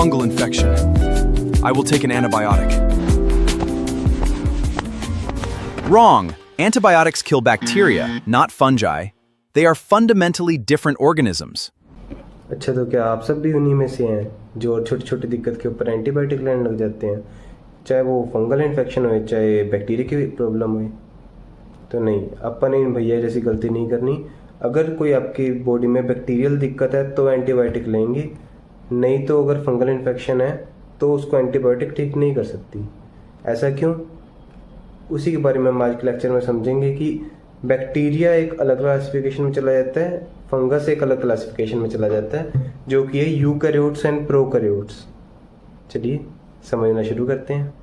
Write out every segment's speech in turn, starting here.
fungal infection. I will take an antibiotic. Wrong! Antibiotics kill bacteria, not fungi. They are fundamentally different organisms. अच्छा, तो क्या आप सब भी उन्हीं में से हैं जो छोटी छोटी दिक्कत के ऊपर एंटीबायोटिक लेने लग जाते हैं, चाहे वो फंगल इन्फेक्शन हो चाहे बैक्टीरिया की प्रॉब्लम हो? तो नहीं, अपन इन भैया जैसी गलती नहीं करनी। अगर कोई आपकी बॉडी में बैक्टीरियल दिक्कत है तो एंटीबायोटिक लेंगे, नहीं तो अगर फंगल इन्फेक्शन है तो उसको एंटीबायोटिक ठीक नहीं कर सकती। ऐसा क्यों? उसी के बारे में हम आज के लेक्चर में समझेंगे कि बैक्टीरिया एक अलग क्लासिफिकेशन में चला जाता है, फंगस एक अलग क्लासिफिकेशन में चला जाता है, जो कि है यूकैरियोट्स एंड प्रोकैरियोट्स। चलिए समझना शुरू करते हैं।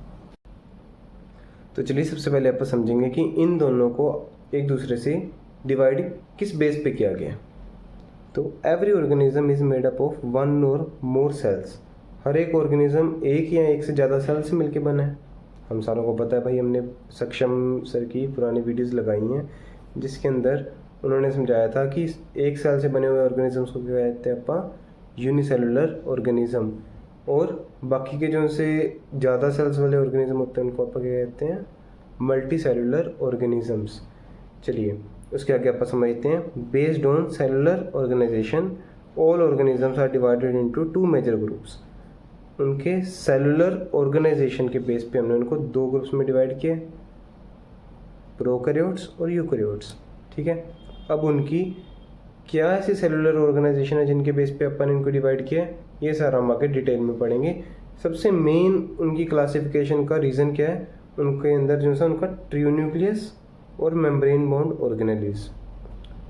तो चलिए सबसे पहले आप समझेंगे कि इन दोनों को एक दूसरे से डिवाइड किस बेस पे किया गया। तो every organism is made up of one और मोर सेल्स। हर एक ऑर्गेनिज्म एक या एक से ज़्यादा सेल से मिलकर बना है। हम सारों को पता है भाई, हमने सक्षम सर की पुरानी वीडियोस लगाई हैं जिसके अंदर उन्होंने समझाया था कि एक सेल से बने हुए ऑर्गेनिजम्स को क्या कहते हैं अपन? Unicellular organism. और बाकी के जो उनसे ज़्यादा सेल्स वाले ऑर्गेनिज्म होते हैं उनको अपन क्या कहते हैं? Multi cellular organisms. चलिए उसके आगे अपन समझते हैं। Based on cellular organisation all organisms are divided into two major groups. उनके सेलुलर ऑर्गेनाइजेशन के बेस पे हमने उनको दो ग्रुप्स में डिवाइड किया, प्रोकैरियोट्स और यूकैरियोट्स। ठीक है, अब उनकी क्या ऐसी सेलुलर ऑर्गेनाइजेशन है जिनके बेस पे अपन इनको डिवाइड किया है, ये सारा हम आगे डिटेल में पढ़ेंगे। सबसे मेन उनकी क्लासिफिकेशन का रीज़न क्या है? उनके अंदर जो है उनका ट्रू न्यूक्लियस और membrane bound organelles.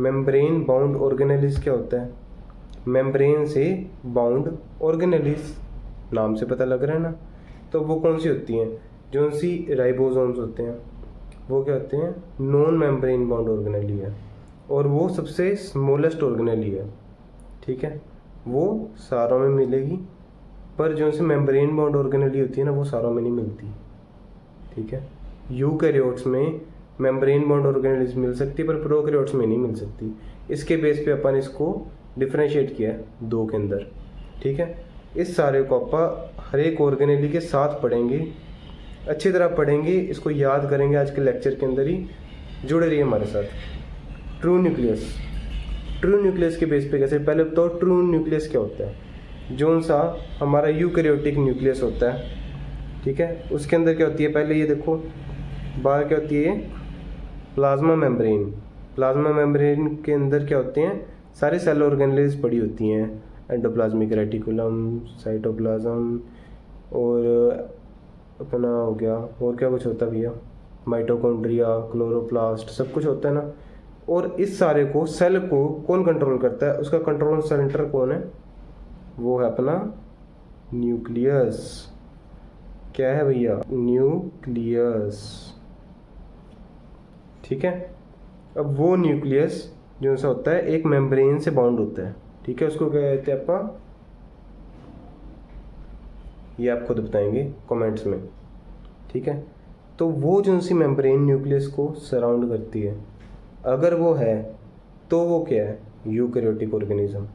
Membrane bound organelles क्या होता है? मेम्ब्रेन से बाउंड ऑर्गेनेलिस, नाम से पता लग रहा है ना। तो वो कौन सी होती हैं? जो सी राइबोसोम्स होते हैं वो क्या होते हैं? नॉन मेम्ब्रेन बाउंड ऑर्गेनेली है, और वो सबसे स्मॉलेस्ट ऑर्गेनेली है। ठीक है, वो सारों में मिलेगी, पर जो से मेम्ब्रेन बाउंड ऑर्गेनेली होती है ना वो सारों में नहीं मिलती। ठीक है, यूकैरियोट्स में मेम्ब्रेन बाउंड ऑर्गेनेलिस मिल सकती है पर प्रोकैरियोट्स में नहीं मिल सकती। इसके बेस पे अपन इसको डिफरेंशिएट किया है दो के अंदर। ठीक है, इस सारे को अपन हर एक ऑर्गेनेली के साथ पढ़ेंगे, अच्छी तरह पढ़ेंगे, इसको याद करेंगे आज के लेक्चर के अंदर ही। जुड़े रहिए हमारे साथ। True nucleus. ट्रू न्यूक्लियस के बेस पे कैसे? पहले तो ट्रू न्यूक्लियस क्या होता है? जो सा हमारा यूकैरियोटिक न्यूक्लियस होता है, ठीक है, उसके अंदर क्या होती है? पहले ये देखो, बाहर क्या होती है? Plasma membrane. प्लाज्मा मेम्ब्रेन के अंदर क्या होते हैं? सारे सेल ऑर्गेनेल्स पड़ी होती हैं, एंडोप्लाज्मिक रेटिकुलम, साइटोप्लाज्म, और अपना हो गया, और क्या कुछ होता है भैया? माइटोकॉन्ड्रिया, क्लोरोप्लास्ट, सब कुछ होता है ना। और इस सारे को सेल को कौन कंट्रोल करता है? उसका कंट्रोल सेंटर कौन है? वो है अपना न्यूक्लियस। क्या है भैया? न्यूक्लियस। ठीक है, अब वो न्यूक्लियस जो सा होता है एक मेम्ब्रेन से बाउंड होता है। ठीक है, उसको क्या कहते हैं अपन? ये आप खुद बताएंगे कमेंट्स में। ठीक है, तो वो जो सी मेम्ब्रेन न्यूक्लियस को सराउंड करती है, अगर वो है तो वो क्या है? Eukaryotic organism.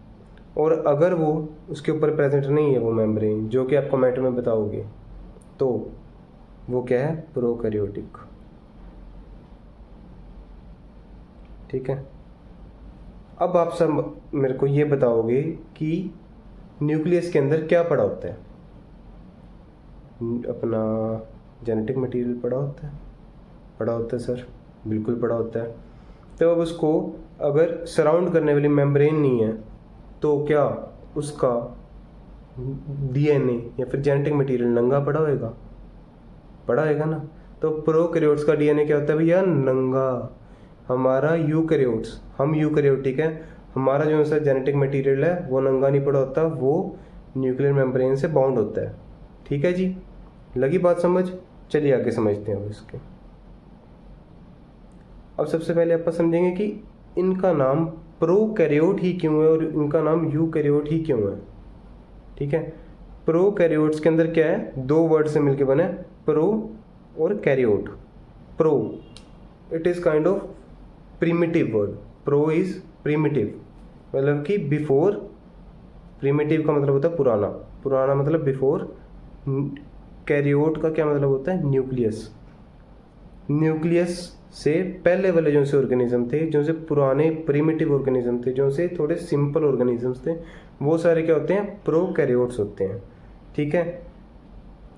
और अगर वो उसके ऊपर प्रेजेंट नहीं है वो मेम्ब्रेन, जो कि आप कमेंट में बताओगे, तो वो क्या है? प्रोकैरियोटिक। ठीक है, अब आप सब मेरे को ये बताओगे कि न्यूक्लियस के अंदर क्या पड़ा होता है? अपना जेनेटिक मटेरियल पड़ा होता है। पड़ा होता है सर, बिल्कुल पड़ा होता है। तो अब उसको अगर सराउंड करने वाली मेम्ब्रेन नहीं है तो क्या उसका डीएनए या फिर जेनेटिक मटेरियल नंगा पड़ा होएगा? पड़ा होएगा ना। तो प्रोकैरियोट्स का डीएनए क्या होता है भैया? नंगा। हमारा यूकैरियोट्स, हम यूकैरियोटिक है, हमारा जो सा जेनेटिक मटेरियल है वो नंगा नहीं पड़ा होता, वो न्यूक्लियर मेम्ब्रेन से बाउंड होता है। ठीक है जी, लगी बात समझ? चलिए आगे समझते हैं इसके। अब सबसे पहले आप समझेंगे कि इनका नाम प्रोकैरियोट ही क्यों है और इनका नाम यूकैरियोट ही क्यों है। ठीक है, प्रोकैरियोट्स के अंदर क्या है? दो वर्ड से मिलकर बना है, प्रो और karyote. Pro, it is kind of primitive word. Pro is primitive, मतलब कि बिफोर। प्रिमिटिव का मतलब होता है पुराना, पुराना मतलब बिफोर। कैरियोट का क्या मतलब होता है? न्यूक्लियस। न्यूक्लियस से पहले वाले जो से ऑर्गेनिज्म थे, जो से पुराने प्रिमिटिव ऑर्गेनिज्म थे, जो से थोड़े सिंपल ऑर्गेनिजम्स थे, वो सारे क्या होते हैं? प्रोकैरियोट्स होते हैं। ठीक है,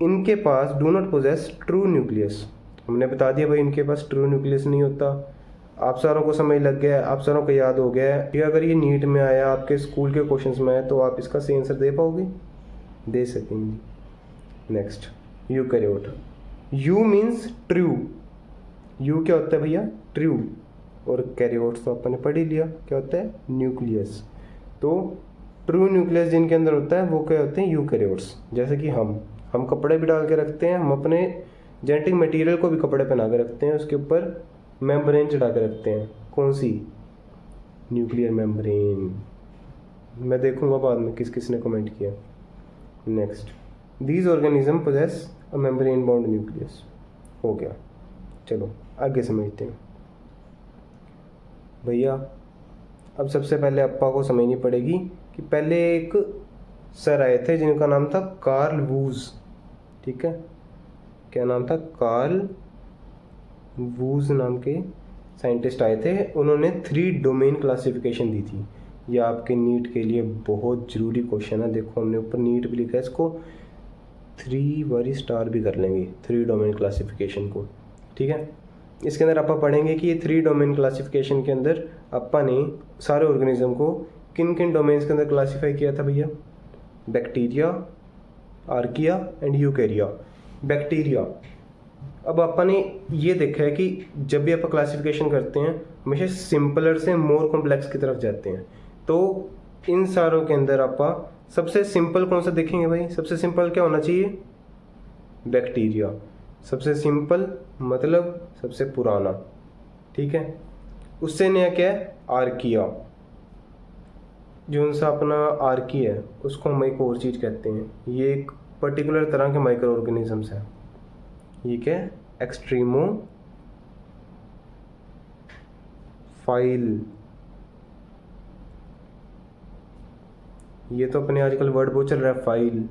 इनके पास do not possess true nucleus. हमने बता दिया भाई इनके पास ट्रू न्यूक्लियस नहीं होता। आप सारों को समझ लग गया है, आप सारों को याद हो गया है कि अगर ये नीट में आया, आपके स्कूल के क्वेश्चंस में आया, तो आप इसका सही आंसर दे पाओगे? दे सकेंगे। Next, eukaryote. You means true. You क्या होता है भैया? ट्रू। और कैरियोट्स तो अपन ने पढ़ ही लिया, क्या होता है? न्यूक्लियस। तो ट्रू न्यूक्लियस जिनके अंदर होता है वो क्या होते हैं? यूकैरियोट्स। जैसे कि हम कपड़े भी डाल के रखते हैं, हम अपने जेनेटिक मटेरियल को भी कपड़े पहना के रखते हैं, उसके ऊपर मेम्ब्रेन चढ़ा के रखते हैं। कौन सी? Nuclear membrane. मैं देखूंगा बाद में किस किस ने कमेंट किया। Next, these organism possess a membrane bound nucleus. हो गया, चलो आगे समझते हैं भैया। अब सबसे पहले अप्पा को समझनी पड़ेगी कि पहले एक सर आए थे जिनका नाम था कार्ल वूज। ठीक है, क्या नाम था? कार्ल वूज नाम के साइंटिस्ट आए थे। उन्होंने 3 डोमेन क्लासिफिकेशन दी थी। ये आपके नीट के लिए बहुत ज़रूरी क्वेश्चन है। देखो हमने ऊपर नीट भी लिखा है, इसको 3 बारी स्टार भी कर लेंगे, 3 डोमेन क्लासिफिकेशन को। ठीक है, इसके अंदर आप पढ़ेंगे कि ये 3 डोमेन क्लासिफिकेशन के अंदर अपा ने सारे ऑर्गेनिज्म को किन किन डोमेन्स के अंदर क्लासीफाई किया था भैया? Bacteria, archaea and यूकैरिया। बैक्टीरिया, अब अपन ने ये देखा है कि जब भी आप क्लासिफिकेशन करते हैं हमेशा सिंपलर से मोर कॉम्प्लेक्स की तरफ जाते हैं। तो इन सारों के अंदर आप सबसे सिंपल कौन सा देखेंगे भाई? सबसे सिंपल क्या होना चाहिए? बैक्टीरिया। सबसे सिंपल मतलब सबसे पुराना। ठीक है, उससे नया क्या है? आर्किया। जो सा अपना आर्की है उसको हम एक और चीज़ कहते हैं, ये एक पर्टिकुलर तरह के माइक्रो ऑर्गेनिजम्स हैं। ये क्या है? एक्सट्रीमो फाइल। ये तो अपने आजकल वर्ड बहुत चल रहा है, फाइल,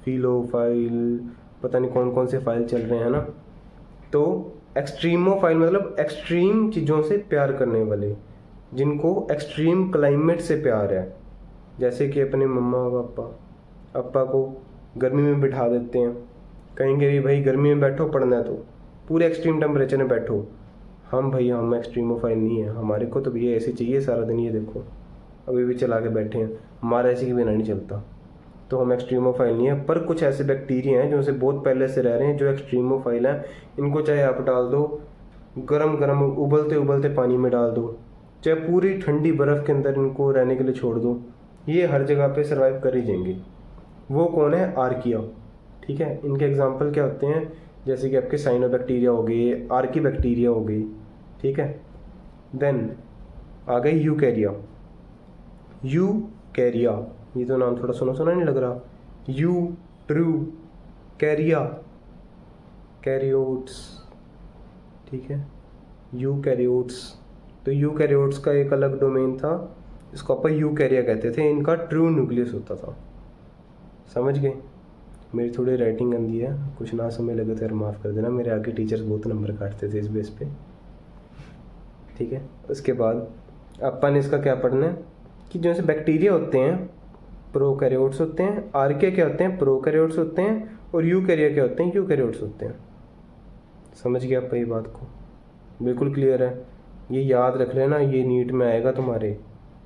फिलो फाइल, पता नहीं कौन कौन से फाइल चल रहे हैं ना। तो एक्सट्रीमो फाइल मतलब एक्सट्रीम चीज़ों से प्यार करने वाले, जिनको एक्सट्रीम क्लाइमेट से प्यार है। जैसे कि अपने मम्मा पापा को गर्मी में बिठा देते हैं, कहेंगे भी भाई गर्मी में बैठो, पढ़ना है तो पूरे एक्सट्रीम टेम्परेचर में बैठो। हम भैया हम एक्सट्रीमोफाइल नहीं है, हमारे को तो भैया ऐसे चाहिए सारा दिन। ये देखो अभी भी चला के बैठे हैं, हमारा ऐसे के बिना नहीं चलता। तो हम एक्सट्रीमोफाइल नहीं है। पर कुछ ऐसे बैक्टीरिया हैं जो से बहुत पहले से रह रहे हैं, जो एक्सट्रीमोफाइल हैं। इनको चाहे आप डाल दो गरम गरम उबलते उबलते पानी में डाल दो, चाहे पूरी ठंडी बर्फ़ के अंदर इनको रहने के लिए छोड़ दो, ये हर जगह पे सर्वाइव कर ही जाएंगे। वो कौन है? आर्किया। ठीक है, इनके एग्जांपल क्या होते हैं? जैसे कि आपके साइनोबैक्टीरिया हो गए, आर्की बैक्टीरिया हो गई। ठीक है, देन आ गई यूकैरिया। यूकैरिया, ये तो नाम थोड़ा सुना सुना नहीं लग रहा? यू, ट्रू, कैरिया, कैरियोट्स। ठीक है, यूकैरियोट्स। तो यूकैरियोट्स का एक अलग डोमेन था, इसको अपन यूकैरिया कहते थे। इनका ट्रू न्यूक्लियस होता था। समझ गए? मेरी थोड़ी राइटिंग गंदी है, कुछ ना समय लगे तो यार माफ़ कर देना, मेरे आगे टीचर्स बहुत नंबर काटते थे इस बेस पे। ठीक है, उसके बाद अपन इसका क्या पढ़ना है कि जैसे बैक्टीरिया होते हैं प्रोकैरियोट्स होते हैं, आर्किया क्या होते हैं? प्रोकैरियोट्स होते हैं, और यूकैरिया क्या होते हैं? यूकैरियोट्स होते हैं। समझ गया आप ये बात को? बिल्कुल क्लियर है? ये याद रख लेना, ये नीट में आएगा तुम्हारे।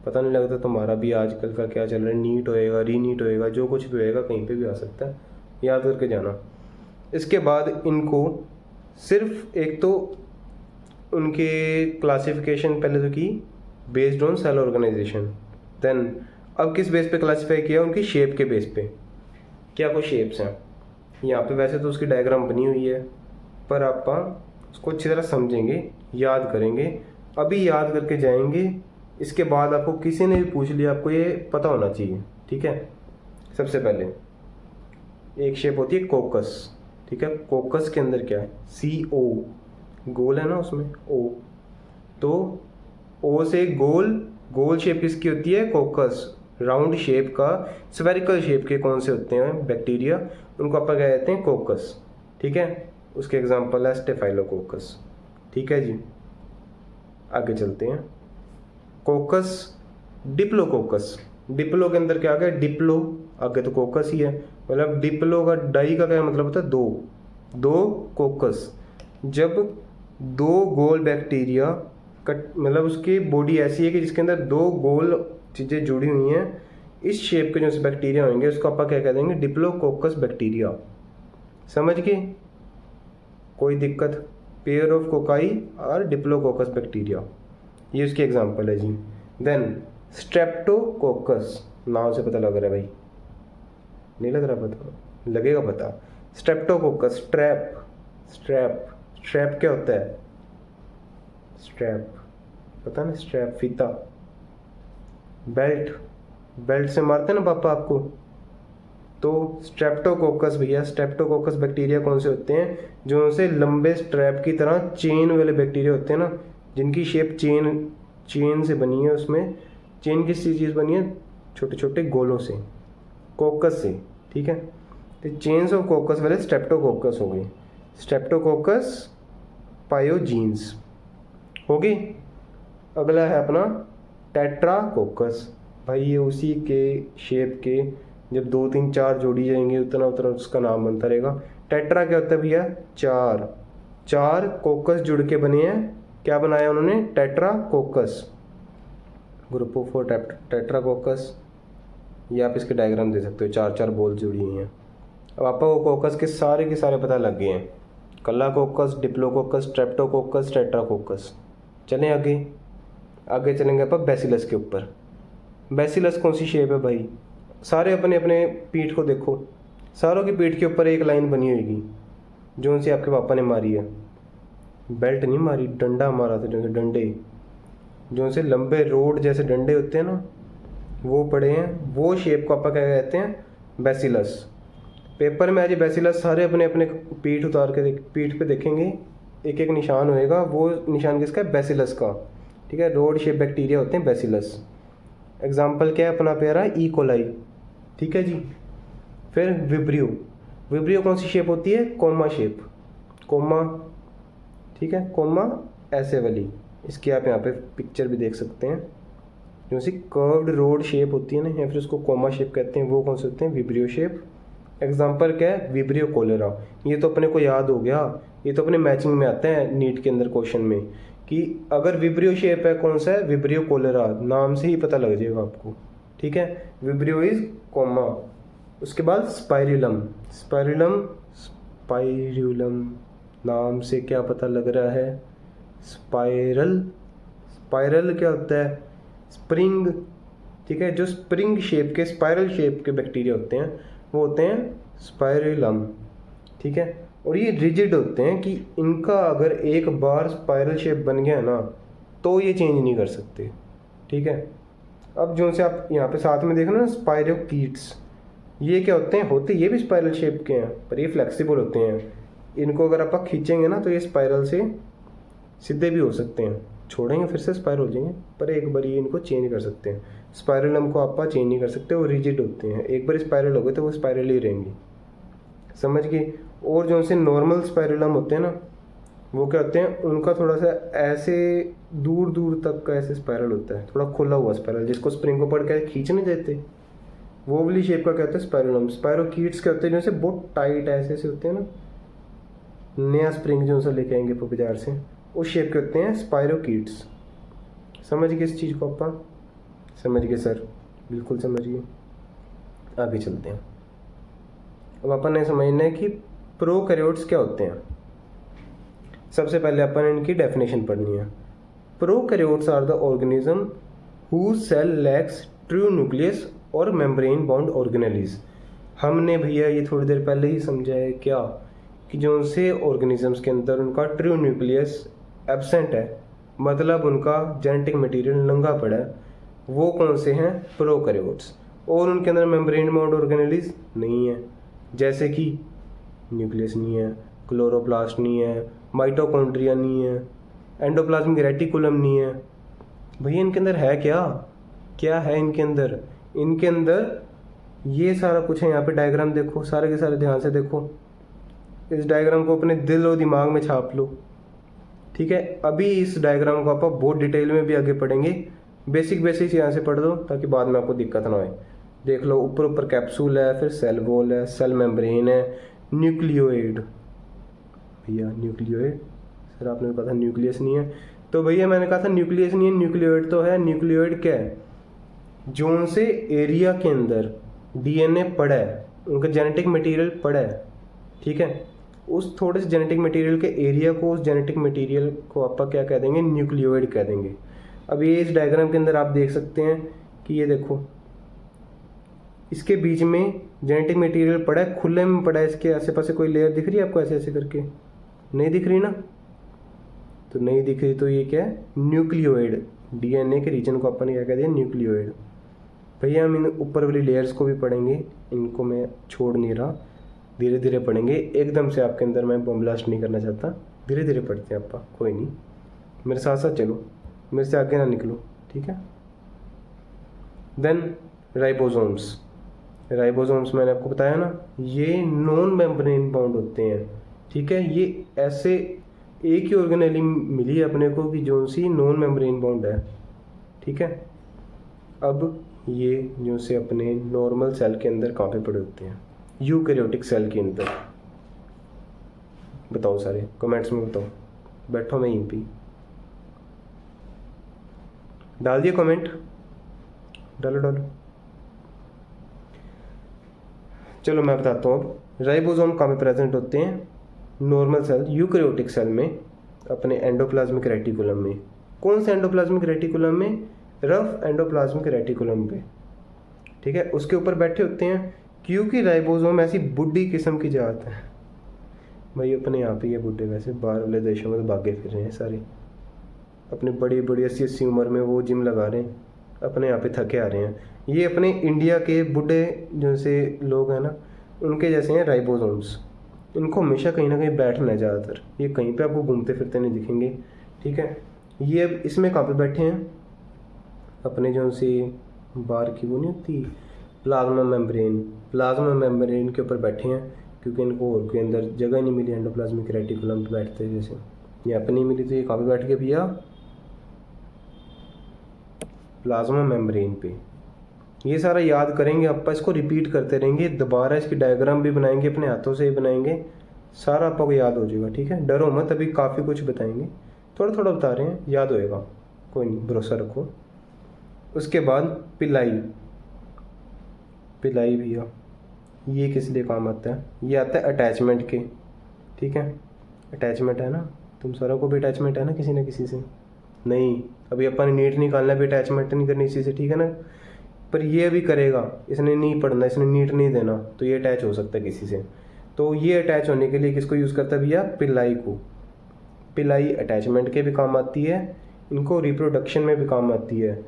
पता नहीं लगता तुम्हारा भी आजकल का क्या चल रहा है, नीट होएगा, रीनीट होएगा, जो कुछ भी होएगा कहीं पे भी आ सकता है, याद करके जाना। इसके बाद इनको सिर्फ एक तो उनके क्लासिफिकेशन पहले तो की based on cell organisation, then अब किस बेस पे क्लासीफाई किया? उनकी शेप के बेस पे। क्या कुछ शेप्स हैं यहाँ पे? वैसे तो उसकी डायग्राम बनी हुई है, पर आप उसको अच्छी तरह समझेंगे, याद करेंगे, अभी याद करके जाएंगे। इसके बाद आपको किसी ने भी पूछ लिया, आपको ये पता होना चाहिए। ठीक है, सबसे पहले एक शेप होती है कोकस। ठीक है, कोकस के अंदर क्या है? CO, गोल है ना उसमें O, तो O से गोल शेप किसकी होती है? कोकस। राउंड शेप का, स्फेरिकल शेप के कौन से होते हैं बैक्टीरिया, उनको अपन क्या कहते हैं, कोकस। ठीक है, उसके एग्जांपल है स्टेफाइलोकोकस। ठीक है जी, आगे चलते हैं। कोकस, डिप्लोकोकस। डिप्लो के अंदर क्या आ गया, डिप्लो, आगे तो कोकस ही है, मतलब डिप्लो का डाई का क्या मतलब होता है, दो कोकस। जब दो गोल बैक्टीरिया कट, मतलब उसकी बॉडी ऐसी है कि जिसके अंदर दो गोल चीज़ें जुड़ी हुई हैं, इस शेप के जो बैक्टीरिया होंगे उसको आप क्या कह देंगे, डिप्लोकोकस बैक्टीरिया। समझ गए, कोई दिक्कत? पेयर ऑफ कोकाई और डिप्लोकोकस बैक्टीरिया, ये उसकी एग्जांपल है जी। देन स्ट्रेप्टोकोकस, नाम से पता लग रहा है भाई, नहीं लग रहा पता, लगेगा पता। स्ट्रेप्टोकोकस, स्ट्रैप क्या होता है, स्ट्रैप पता ना, स्ट्रैप फीता, बेल्ट से मारते हैं ना पापा आपको। तो स्ट्रेप्टोकोकस भैया, स्ट्रेप्टोकोकस बैक्टीरिया कौन से होते हैं, जो उनसे लंबे स्ट्रैप की तरह चेन वाले बैक्टीरिया होते हैं ना, जिनकी शेप चेन से बनी है, उसमें चेन किस चीज़ बनी है, छोटे छोटे गोलों से, कोकस से। ठीक है, तो चेन्स ऑफ कोकस वाले स्ट्रेप्टोकोकस हो गए। स्ट्रेप्टोकोकस पायोजीन्स हो गई। अगला है अपना टेट्राकोकस। भाई ये उसी के शेप के, जब 2 3 4 जोड़ी जाएंगे उतना उतना उसका नाम बनता रहेगा। टेट्रा क्या होता है भैया, चार कोकस जुड़ के बने हैं, क्या बनाया उन्होंने, टेट्राकोकस, ग्रुप ऑफ 4 टेट्राकोकस। ये आप इसके डायग्राम दे सकते हो, 4 बॉल जुड़ी हुई हैं। अब आपको कोकस के सारे पता लग गए हैं, कलाकोकस, डिप्लोकोकस, स्ट्रेप्टोकोकस, टेट्राकोकस। चलें आगे चलेंगे अपन बैसिलस के ऊपर। बैसिलस कौन सी शेप है भाई, सारे अपने अपने पीठ को देखो, सारों की पीठ के ऊपर एक लाइन बनी होगी, जो उनसे आपके पापा ने मारी है, बेल्ट नहीं मारी, डंडा मारा था, जैसे डंडे, जो उनसे लंबे रोड जैसे डंडे होते हैं ना, वो पड़े हैं, वो शेप को आप क्या कहते हैं, बैसिलस। पेपर में आज बैसिलस सारे अपने अपने पीठ उतार के पीठ पे देखेंगे, एक एक निशान होएगा, वो निशान किसका है, बैसिलस का। ठीक है, रोड शेप बैक्टीरिया होते हैं बैसिलस। एग्जाम्पल क्या है अपना प्यारा, ई कोलाई। ठीक है जी। फिर विब्रियो कौन सी शेप होती है, कोमा शेप, कोमा। ठीक है, कोमा ऐसे वाली, इसकी आप यहाँ पे पिक्चर भी देख सकते हैं, जो सी कर्व्ड रोड शेप होती है ना, या फिर उसको कोमा शेप कहते हैं, वो कौन से होते हैं, विब्रियो शेप। एग्जाम्पल क्या है, विब्रियो कोलेरा। ये तो अपने को याद हो गया, ये तो अपने मैचिंग में आता है नीट के अंदर क्वेश्चन में, कि अगर विब्रियो शेप है कौन सा है, विब्रियो कोलेरा, नाम से ही पता लग जाएगा आपको। ठीक है, विब्रियो इज कोमा। उसके बाद स्पाइरुलम नाम से क्या पता लग रहा है, स्पाइरल क्या होता है, स्प्रिंग। ठीक है, जो स्प्रिंग शेप के, स्पाइरल शेप के बैक्टीरिया होते हैं, वो होते हैं स्पाइरुलम। ठीक है, और ये रिजिड होते हैं कि इनका अगर एक बार स्पाइरल शेप बन गया ना, तो ये चेंज नहीं कर सकते। ठीक है, अब जो से आप यहाँ पे साथ में देखना ना, स्पाइरोकीट्स, ये क्या होते ये भी स्पाइरल शेप के हैं, पर ये फ्लेक्सिबल होते हैं। इनको अगर आप खींचेंगे ना, तो ये स्पाइरल से सीधे भी हो सकते हैं, छोड़ेंगे फिर से स्पाइरल हो जाएंगे, पर एक बार ये इनको चेंज कर सकते हैं। स्पाइरलम को आप चेंज नहीं कर सकते, वो रिजिड होते हैं, एक बार स्पाइरल हो गए तो वो स्पाइरल ही रहेंगे। समझ गए। और जो से नॉर्मल स्पाइरलम होते हैं ना, वो क्या होते हैं, उनका थोड़ा सा ऐसे दूर तक का ऐसे स्पाइरल होता है, थोड़ा खुला हुआ स्पाइरल, जिसको स्प्रिंग को पड़ के खींच नहीं देते, वो वाली शेप का क्या होता है, स्पाइरलम। स्पाइरोकीट्स क्या होते हैं, जैसे बहुत टाइट ऐसे होते हैं ना, नया स्प्रिंग जो से लेके आएंगे बाजार से, उस शेप के होते हैं स्पाइरोकीट्स। समझ गए इस चीज़ को आप? समझ गए सर, बिल्कुल समझ गए। आगे चलते हैं। अब अपन ने समझना है कि प्रोकैरियोट्स क्या होते हैं। सबसे पहले अपन इनकी डेफिनेशन पढ़नी है। Prokaryotes are the organism whose cell lacks true nucleus और मेम्ब्रेन बाउंड ऑर्गेनेलीज। हमने भैया ये थोड़ी देर पहले ही समझा है क्या, कि जो उनसे ऑर्गेनिजम्स के अंदर उनका ट्रू न्यूक्लियस एब्सेंट है, मतलब उनका जेनेटिक मटेरियल नंगा पड़ा है, वो कौन से हैं, प्रोकैरियोट्स। और उनके अंदर मेम्ब्रेन बाउंड ऑर्गेनेलीज नहीं है, जैसे कि न्यूक्लियस नहीं है, क्लोरोप्लास्ट नहीं है, माइटोकॉन्ड्रिया नहीं है, एंडोप्लाज्मिक रेटिकुलम नहीं है। भैया इनके अंदर है क्या है इनके अंदर, इनके अंदर ये सारा कुछ है। यहाँ पे डायग्राम देखो, सारे के सारे ध्यान से देखो, इस डायग्राम को अपने दिल और दिमाग में छाप लो, ठीक है। अभी इस डायग्राम को आप बहुत डिटेल में भी आगे पढ़ेंगे, बेसिक बेसिक यहाँ से पढ़ दो ताकि बाद में आपको दिक्कत ना होए। देख लो, ऊपर ऊपर कैप्सूल है, फिर सेल वॉल है, सेल मेम्ब्रेन है, न्यूक्लियोइड। भैया न्यूक्लियोइड, सर आपने कहा था न्यूक्लियस नहीं है, तो भैया मैंने कहा था न्यूक्लियस नहीं है, न्यूक्लियोइड तो है। न्यूक्लियोइड क्या है? जोन से एरिया के अंदर डीएनए पड़ा है, उनका जेनेटिक मटेरियल पड़ा है, ठीक है। उस थोड़े से जेनेटिक मटेरियल के एरिया को, उस जेनेटिक मटेरियल को आप क्या कह देंगे? न्यूक्लियोइड कह देंगे। अब ये इस डायग्राम के अंदर आप देख सकते हैं कि ये देखो, इसके बीच में जेनेटिक मटेरियल पड़ा है, खुले में पड़ा है। इसके आसे पासे कोई लेयर दिख रही है आपको ऐसे ऐसे करके? नहीं दिख रही ना, तो नहीं दिख रही तो ये क्या है? न्यूक्लियोइड। डीएनए के रीजन को अपन क्या कह दिया? न्यूक्लियोइड। भैया हम इन ऊपर वाली लेयर्स को भी पढ़ेंगे, इनको मैं छोड़ नहीं रहा, धीरे धीरे पढ़ेंगे। एकदम से आपके अंदर मैं बम ब्लास्ट नहीं करना चाहता, धीरे धीरे पढ़ते हैं आपका, कोई नहीं, मेरे साथ साथ चलो, मेरे से आगे ना निकलो, ठीक है। Then ribosomes. राइबोसोम्स मैंने आपको बताया ना, ये नॉन मेम्ब्रेन बाउंड होते हैं, ठीक है। ये ऐसे एक ही ऑर्गेनेली मिली है अपने को कि जो सी नॉन मेम्ब्रेन बाउंड है, ठीक है। अब ये जो से अपने नॉर्मल सेल के अंदर कहाँ पे पड़े होते हैं? यूकैरियोटिक सेल के अंदर। बताओ सारे कमेंट्स में बताओ, बैठो मैं यहीं पे, डाल दिए कमेंट, डालो डालो। चलो मैं बताता हूँ अब राइबोसोम कहाँ पे प्रेजेंट होते हैं? नॉर्मल सेल, यूकैरियोटिक सेल में, अपने एंडोप्लाज्मिक रेटिकुलम में। कौन से एंडोप्लाज्मिक रेटिकुलम में? रफ एंडोप्लाज्मिक रेटिकुलम पे, ठीक है, उसके ऊपर बैठे होते हैं। क्योंकि राइबोसोम ऐसी बुड्ढी किस्म की जात है भाई, अपने यहाँ पे ये बुड्ढे वैसे बाहर वाले देशों में तो भागे फिर रहे हैं सारे, अपने बड़ी बड़ी 80-80 उम्र में वो जिम लगा रहे हैं, अपने यहाँ पे थके आ रहे हैं। ये अपने इंडिया के बुढ़े जैसे लोग हैं ना, उनके जैसे हैं राइबोसोम्स। इनको हमेशा कहीं ना कहीं बैठना है ज़्यादातर, ये कहीं पे आपको घूमते फिरते नहीं दिखेंगे, ठीक है। ये अब इसमें कहाँ पे बैठे हैं? अपने जो सी बाहर की वो नहीं होती प्लाज्मा मेम्ब्रेन, प्लाज्मा मेम्ब्रेन के ऊपर बैठे हैं, क्योंकि इनको और कोई अंदर जगह नहीं मिली एंडोप्लाज्मिक रेटिकुलम पे बैठते जैसे, यहाँ पे नहीं मिली तो ये कहाँ पे बैठ गए भैया? प्लाज्मा मेम्ब्रेन पे। ये सारा याद करेंगे आप, इसको रिपीट करते रहेंगे, दोबारा इसकी डायग्राम भी बनाएंगे, अपने हाथों से ही बनाएंगे, सारा आपको याद हो जाएगा, ठीक है। डरो मत, अभी काफ़ी कुछ बताएंगे, थोड़ा थोड़ा बता रहे हैं, याद होएगा, कोई नहीं, भरोसा रखो। उसके बाद पिलाई। पिलाई भैया ये किस लिए काम आता है? ये आता है अटैचमेंट के, ठीक है। अटैचमेंट है ना, तुम सारों को भी अटैचमेंट है ना किसी न किसी से? नहीं, अभी अपन नीट निकालना भी अटैचमेंट नहीं करनी इसी से, ठीक है ना। पर ये अभी करेगा, इसने नहीं पढ़ना, इसने नीट नहीं देना, तो ये अटैच हो सकता है किसी से। तो ये अटैच होने के लिए किसको यूज़ करता है भैया? पिलाई को। पिलाई अटैचमेंट के भी काम आती है, इनको रिप्रोडक्शन में भी काम आती है।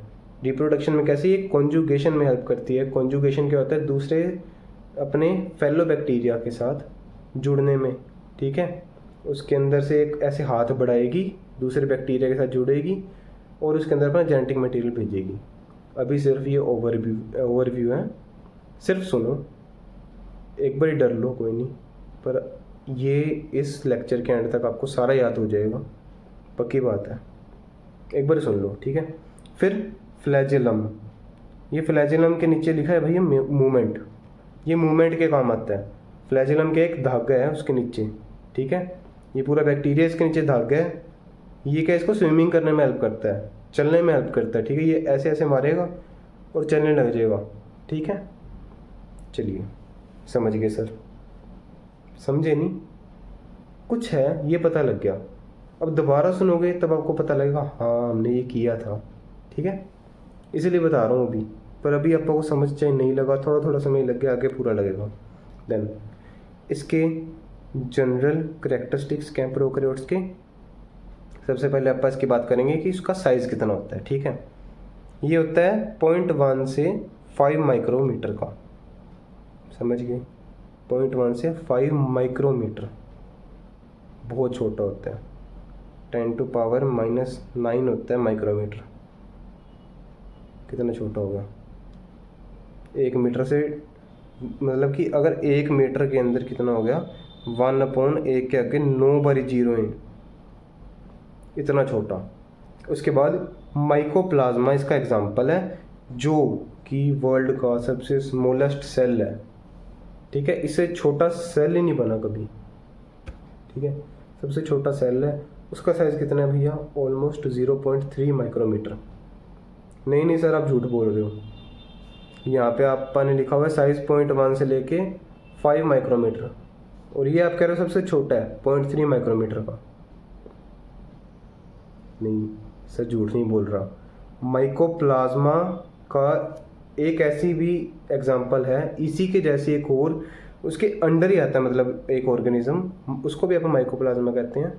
रिप्रोडक्शन में कैसे? ये कॉन्जुगेशन में हेल्प करती है। कॉन्जुगेशन क्या होता है? दूसरे अपने फेलो बैक्टीरिया के साथ जुड़ने में, ठीक है। उसके अंदर से एक ऐसे हाथ बढ़ाएगी, दूसरे बैक्टीरिया के साथ जुड़ेगी और उसके अंदर अपना जेनेटिक मटेरियल भेजेगी। अभी सिर्फ ये ओवरव्यू है, सिर्फ सुनो, एक बार डर लो कोई नहीं, पर ये इस लेक्चर के एंड तक आपको सारा याद हो जाएगा, पक्की बात है, एक बार सुन लो, ठीक है। फिर फ्लैजेलम। ये फ्लैजेलम के नीचे लिखा है भैया मूवमेंट, ये मूवमेंट के काम आता है। फ्लैजेलम के एक धागा है उसके नीचे, ठीक है। ये पूरा बैक्टीरिया इसके नीचे धागा है, ये क्या इसको स्विमिंग करने में हेल्प करता है, चलने में हेल्प करता है, ठीक है। ये ऐसे ऐसे मारेगा और चलने लग जाएगा, ठीक है। चलिए समझ गए सर? समझे नहीं? कुछ है ये पता लग गया, अब दोबारा सुनोगे तब आपको पता लगेगा हाँ हमने ये किया था, ठीक है। इसीलिए बता रहा हूँ अभी, पर अभी आपको समझ चाहे नहीं लगा, थोड़ा थोड़ा समय लग गया, आगे पूरा लगेगा। देन इसके जनरल करैक्टरिस्टिक्स क्या प्रोकैरियोट्स के, सबसे पहले आप इसकी बात करेंगे कि इसका साइज़ कितना होता है, ठीक है। ये होता है 0.1 से 5 माइक्रोमीटर का, समझ गए? 0.1 से 5 माइक्रोमीटर, बहुत छोटा होता है। 10⁻⁻9 होता है माइक्रोमीटर, कितना छोटा होगा? 1 मीटर से मतलब कि अगर 1 मीटर के अंदर कितना हो गया, 1/1 के आगे 9 बारी जीरो है, इतना छोटा। उसके बाद माइकोप्लाज्मा इसका एग्जाम्पल है, जो कि वर्ल्ड का सबसे स्मॉलेस्ट सेल है। ठीक है, इससे छोटा सेल ही नहीं बना कभी। ठीक है, सबसे छोटा सेल है, उसका साइज़ कितना है भैया, ऑलमोस्ट 0.3 माइक्रोमीटर। नहीं नहीं सर, आप झूठ बोल रहे हो। यहाँ पे आपा ने लिखा हुआ है साइज़ 0.1 से लेके 5 माइक्रोमीटर, और ये आप कह रहे हो सबसे छोटा है 0.3 माइक्रोमीटर का। नहीं सर, झूठ नहीं बोल रहा। माइकोप्लाज्मा का एक ऐसी भी एग्जांपल है, इसी के जैसी एक और उसके अंडर ही आता है, मतलब एक ऑर्गेनिज्म, उसको भी अपन माइकोप्लाज्मा कहते हैं,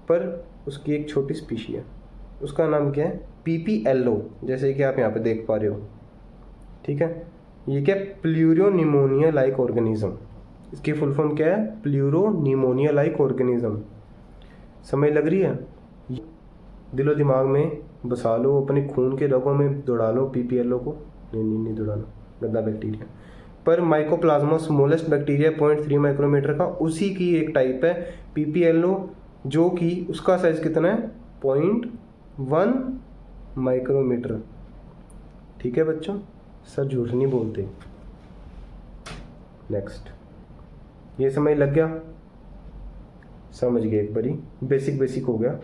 पर उसकी एक छोटी स्पीशी है, उसका नाम क्या है, PPLO, जैसे कि आप यहाँ पे देख पा रहे हो। ठीक है, ये क्या, प्लूरोनिमोनिया लाइक ऑर्गेनिज्म। इसकी फुल फॉर्म क्या है, प्लूरोनिमोनिया लाइक ऑर्गेनिज्म। समझ लग रही है? दिलो दिमाग में बसा लो, अपने खून के रगों में दौड़ा लो PPLO को। नहीं दौड़ाना, गंदा बैक्टीरिया। पर माइकोप्लाज्मा स्मॉलेस्ट बैक्टीरिया 0.3 माइक्रोमीटर का, उसी की एक टाइप है PPLO, जो कि उसका साइज कितना है, 0.1 माइक्रोमीटर। ठीक है बच्चों, सर झूठ नहीं बोलते। नेक्स्ट, ये समझ लग गया? समझ गए एक बारी, बेसिक हो गया,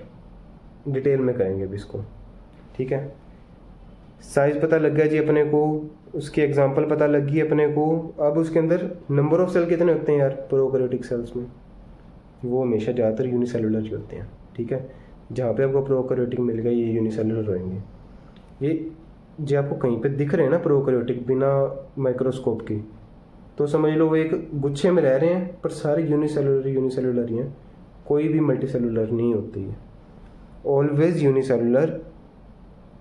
डिटेल में करेंगे अभी इसको। ठीक है, साइज पता लग गया जी अपने को, उसकी एग्जांपल पता लग गई अपने को। अब उसके अंदर नंबर ऑफ सेल कितने होते हैं यार प्रोकैरियोटिक सेल्स में, वो हमेशा ज़्यादातर यूनिसेलुलर ही होते हैं। ठीक है, जहाँ पे आपको प्रोकैरियोटिक मिल गया ये यूनिसेलुलर होंगे। ये जो आपको कहीं पे दिख रहे हैं ना प्रोकैरियोटिक बिना माइक्रोस्कोप के, तो समझ लो वो एक गुच्छे में रह रहे हैं, पर सारे यूनिसेलुलर ही हैं, कोई भी मल्टीसेलुलर नहीं होती है। Always unicellular,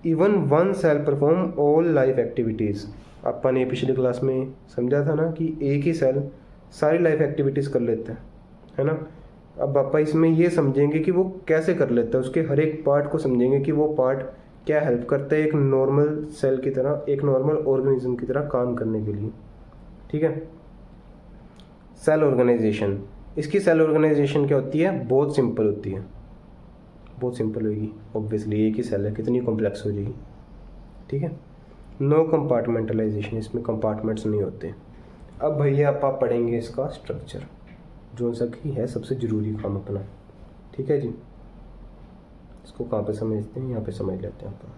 even one cell perform all life activities. अपन ने पिछली क्लास में समझा था ना कि एक ही सेल सारी लाइफ एक्टिविटीज़ कर लेता है ना। अब पापा इसमें ये समझेंगे कि वो कैसे कर लेता है, उसके हर एक पार्ट को समझेंगे कि वो पार्ट क्या हेल्प करता है एक नॉर्मल सेल की तरह, एक नॉर्मल ऑर्गेनिज्म की तरह काम करने के लिए। ठीक है, सेल ऑर्गेनाइजेशन, इसकी सेल ऑर्गेनाइजेशन क्या होती है, बहुत सिंपल होती है, बहुत सिंपल होगी। ऑब्वियसली एक ही सेल है, कितनी कॉम्प्लेक्स हो जाएगी। ठीक है, नो कंपार्टमेंटलाइजेशन, इसमें कंपार्टमेंट्स नहीं होते। अब भैया आप पढ़ेंगे इसका स्ट्रक्चर, जो सा कि है सबसे ज़रूरी काम अपना। ठीक है जी, इसको कहाँ पे समझते हैं, यहाँ पे समझ लेते हैं अपन।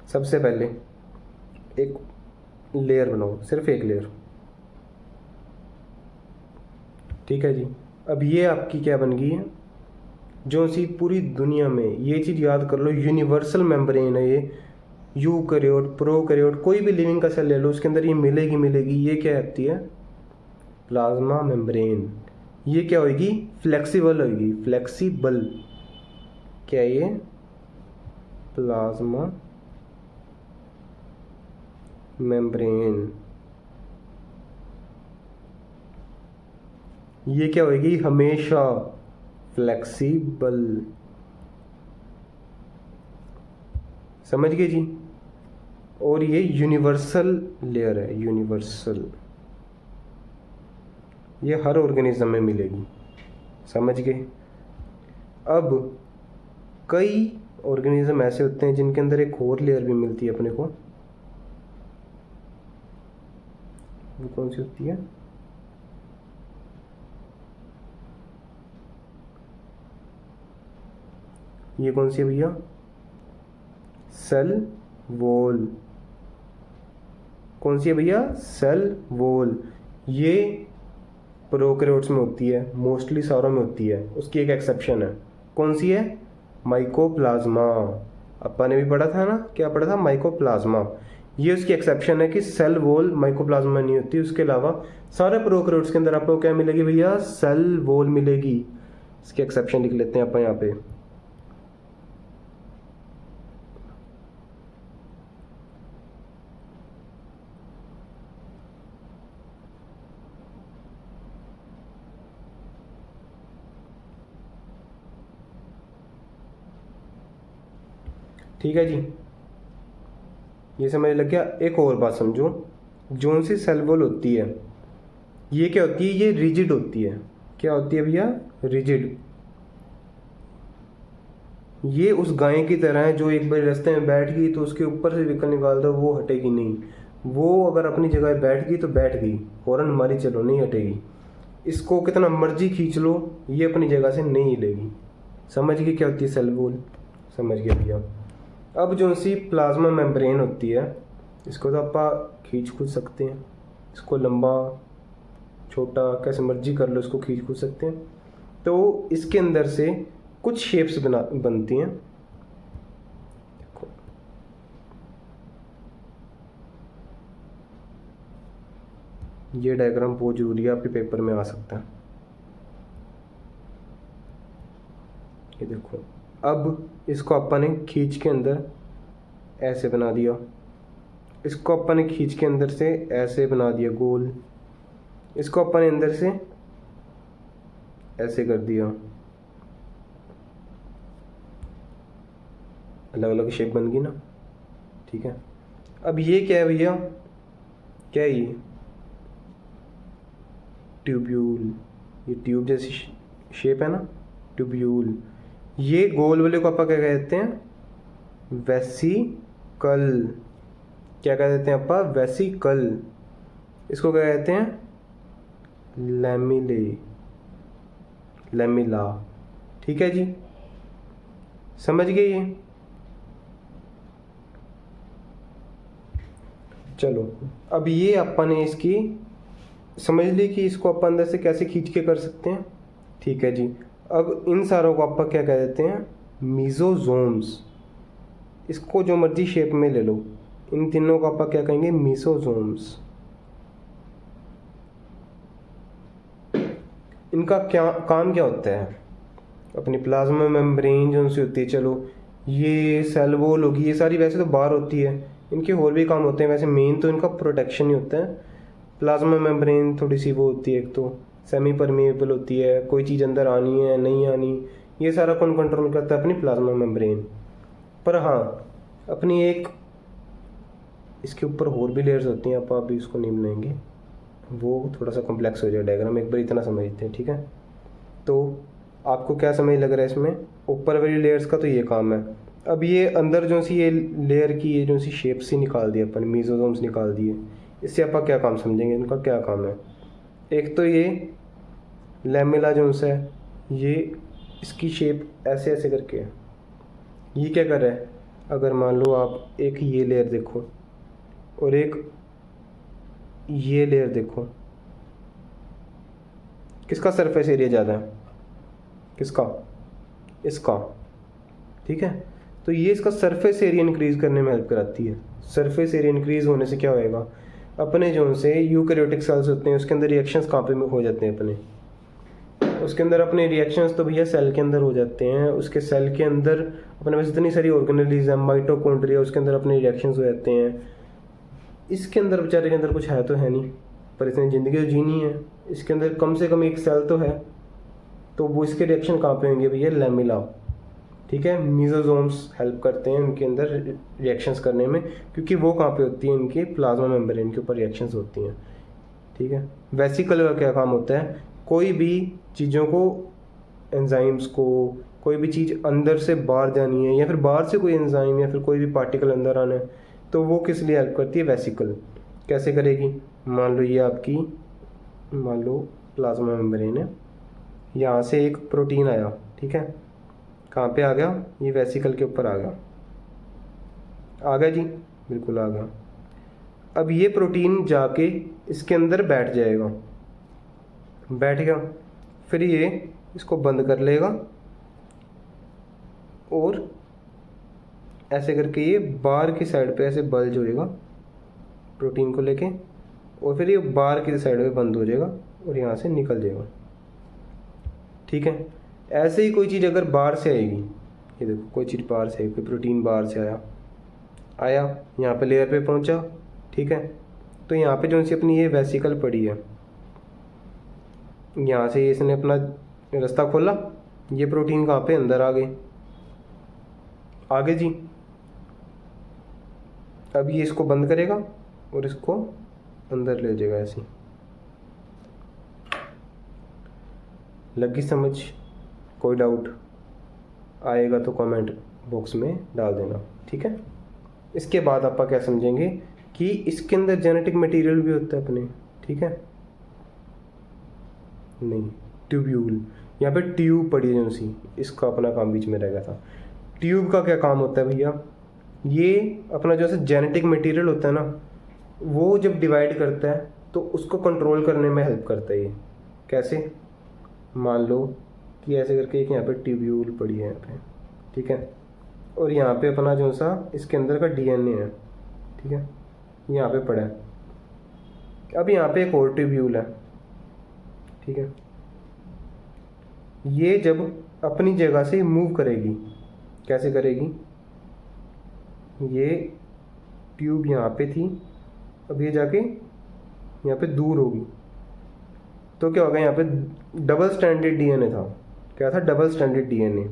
सबसे पहले एक लेयर बनाओ, सिर्फ एक लेयर। ठीक है जी, अब ये आपकी क्या बन गई है, जो सी पूरी दुनिया में, ये चीज़ याद कर लो, यूनिवर्सल मेम्ब्रेन है ये। यूकैरियोट, प्रोकैरियोट, कोई भी लिविंग का सेल ले लो, उसके अंदर ये मिलेगी। ये क्या होती है, प्लाज्मा मेम्ब्रेन। ये क्या होगी, फ्लेक्सिबल होगी, फ्लेक्सिबल। क्या ये, प्लाज्मा मेम्ब्रेन। ये क्या होगी, हमेशा फ्लेक्सिबल। समझ गए जी? और ये यूनिवर्सल लेयर है, यूनिवर्सल, ये हर ऑर्गेनिज्म में मिलेगी। समझ गए? अब कई ऑर्गेनिज्म ऐसे होते हैं जिनके अंदर एक और लेयर भी मिलती है अपने को, वो कौन सी होती है, ये कौन सी है भैया, सेल वॉल। कौन सी है भैया, सेल वॉल। ये प्रोकैरियोट्स में होती है, मोस्टली सारों में होती है, उसकी एक एक्सेप्शन है। कौन सी है, माइकोप्लाज्मा। अपन ने भी पढ़ा था ना, क्या पढ़ा था, माइकोप्लाज्मा। ये उसकी एक्सेप्शन है कि सेल वॉल माइकोप्लाज्मा नहीं होती, उसके अलावा सारे प्रोकैरियोट्स के अंदर आपको क्या मिलेगी भैया, सेल वॉल मिलेगी। इसकी एक्सेप्शन लिख लेते हैं अपन यहाँ पे। ठीक है जी, ये समझ लग गया। एक और बात समझो, जोन सी सेल वॉल होती है ये क्या होती है, ये रिजिड होती है। क्या होती है भैया, रिजिड। ये उस गाय की तरह है जो एक बार रास्ते में बैठ गई तो उसके ऊपर से व्हीकल निकाल दो वो हटेगी नहीं। वो अगर अपनी जगह बैठ गई तो बैठ गई, हॉर्न मारी चलो नहीं हटेगी। इसको कितना मर्जी खींच लो ये अपनी जगह से नहीं हिलेगी। समझ गए क्या होती है सेल वॉल, समझ गए भैया। अब जो सी प्लाज्मा मेम्ब्रेन होती है इसको तो आप खींच खुद सकते हैं, इसको लंबा छोटा कैसे मर्जी कर लो, इसको खींच खुद सकते हैं। तो इसके अंदर से कुछ शेप्स बनती हैं। देखो ये डायग्राम बहुत जरूरी है, आपके पेपर में आ सकता है। ये देखो, अब इसको अपन ने खींच के अंदर ऐसे बना दिया, इसको अपन ने खींच के अंदर से ऐसे बना दिया गोल, इसको अपन ने अंदर से ऐसे कर दिया, अलग अलग शेप बन गई ना। ठीक है, अब ये क्या है भैया, क्या है ये, ट्यूब्यूल। ये ट्यूब जैसी शेप है ना, ट्यूब्यूल। ये गोल वाले को अपन क्या कहते हैं, वेसिकल। क्या कह देते हैं अपन, वेसिकल। इसको क्या कहते हैं, लैमिले, लैमिला। ठीक है जी, समझ गए ये। चलो अब ये अपन ने इसकी समझ ली कि इसको अपन अंदर से कैसे खींच के कर सकते हैं। ठीक है जी, अब इन सारों को अपन क्या कह देते हैं, मीजोजोम्स। इसको जो मर्जी शेप में ले लो, इन तीनों को अपन क्या कहेंगे, मीसोजोम्स। इनका क्या काम क्या होता है, अपनी प्लाज्मा मेम्ब्रेन जो सी होती है, चलो ये सेल वॉल होगी, ये सारी वैसे तो बाहर होती है, इनके और भी काम होते हैं। वैसे मेन तो इनका प्रोटेक्शन ही होता है। प्लाज्मा मेम्ब्रेन थोड़ी सी वो होती है, एक तो सेमी परमेएबल होती है, कोई चीज़ अंदर आनी है नहीं आनी, ये सारा कौन कंट्रोल करता है, अपनी प्लाज्मा मेम्ब्रेन। पर हाँ, अपनी एक इसके ऊपर और भी लेयर्स होती हैं, आप अभी उसको नहीं बनाएंगे, वो थोड़ा सा कॉम्प्लेक्स हो जाए डायग्राम, एक बार इतना समझते हैं। ठीक है, तो आपको क्या समझ लग रहा है इसमें, ऊपर वाली लेयर्स का तो ये काम है। अब ये अंदर जो सी ये लेयर की ये जो सी शेप सी निकाल दी अपन, मीजोजोम्स निकाल दिए, इससे अपन क्या काम समझेंगे, इनका क्या काम है। एक तो ये लैमेला जोन्स है, ये इसकी शेप ऐसे ऐसे करके है। ये क्या कर रहा है, अगर मान लो आप एक ये लेयर देखो और एक ये लेयर देखो, किसका सरफेस एरिया ज़्यादा है, किसका, इसका। ठीक है, तो ये इसका सरफेस एरिया इंक्रीज़ करने में हेल्प कराती है। सरफेस एरिया इंक्रीज़ होने से क्या होएगा, अपने जो से यूकैरियोटिक सेल्स होते हैं उसके अंदर रिएक्शंस कहाँ पे हो जाते हैं, अपने उसके अंदर अपने रिएक्शंस तो भैया सेल के अंदर हो जाते हैं। उसके सेल के अंदर अपने पास इतनी सारी ऑर्गेनेल्स हैं, माइटोकॉन्ड्रिया, उसके अंदर अपने रिएक्शंस हो जाते हैं। इसके अंदर बेचारे के अंदर कुछ है तो है नहीं, पर इसने ज़िंदगी तो जीनी है, इसके अंदर कम से कम एक सेल तो है, तो वो इसके रिएक्शन कहाँ पे होंगे भैया, लैमिला। ठीक है, मीजोजोम्स हेल्प करते हैं उनके अंदर रिएक्शंस करने में, क्योंकि वो कहाँ पे होती है, इनके प्लाज्मा मेम्ब्रेन के ऊपर रिएक्शंस होती हैं। ठीक है, वेसिकल का क्या काम होता है, कोई भी चीज़ों को, एंजाइम्स को, कोई भी चीज़ अंदर से बाहर जानी है या फिर बाहर से कोई एंजाइम या फिर कोई भी पार्टिकल अंदर आना है, तो वो किस लिए हेल्प करती है, वेसिकल। कैसे करेगी, मान लो ये आपकी, मान लो प्लाज्मा मेम्ब्रेन है, यहाँ से एक प्रोटीन आया, ठीक है, कहाँ पे आ गया, ये वेसिकल के ऊपर आ गया, आ गया जी, बिल्कुल आ गया। अब ये प्रोटीन जाके इसके अंदर बैठ जाएगा, बैठ गया, फिर ये इसको बंद कर लेगा और ऐसे करके ये बाहर की साइड पे ऐसे बल्ज होएगा प्रोटीन को लेके, और फिर ये बाहर की साइड पे बंद हो जाएगा और यहाँ से निकल जाएगा। ठीक है, ऐसे ही कोई चीज़ अगर बाहर से आएगी, ये देखो कोई चीज़ बाहर से आई, कोई प्रोटीन बाहर से आया यहाँ पे लेयर पे पहुँचा, ठीक है, तो यहाँ पे जो सी अपनी ये वेसिकल पड़ी है, यहाँ से इसने अपना रास्ता खोला, ये प्रोटीन कहाँ पे अंदर आ गए जी। अब ये इसको बंद करेगा और इसको अंदर ले जाएगा ऐसे। लगी समझ? कोई डाउट आएगा तो कमेंट बॉक्स में डाल देना, ठीक है। इसके बाद आप क्या समझेंगे कि इसके अंदर जेनेटिक मटेरियल भी होता है अपने, ठीक है। नहीं, ट्यूब्यूल, यहाँ पे ट्यूब पड़ी है सी, इसका अपना काम बीच में रह गया था। ट्यूब का क्या काम होता है भैया? ये अपना जो है जेनेटिक मटेरियल होता है ना, वो जब डिवाइड करता है तो उसको कंट्रोल करने में हेल्प करता है ये। कैसे? मान लो कि ऐसे करके एक यहाँ पे ट्यूब्यूल पड़ी है यहाँ पे, ठीक है, और यहाँ पे अपना जो सा इसके अंदर का डीएनए है, ठीक है, यहाँ पे पड़ा है। अब यहाँ पे एक और ट्यूब्यूल है, ठीक है। ये जब अपनी जगह से मूव करेगी, कैसे करेगी? ये ट्यूब यहाँ पे थी, अब ये जाके यहाँ पे दूर होगी, तो क्या होगा? यहाँ पे डबल स्टैंडर्ड डीएनए था। क्या था? Double standard DNA.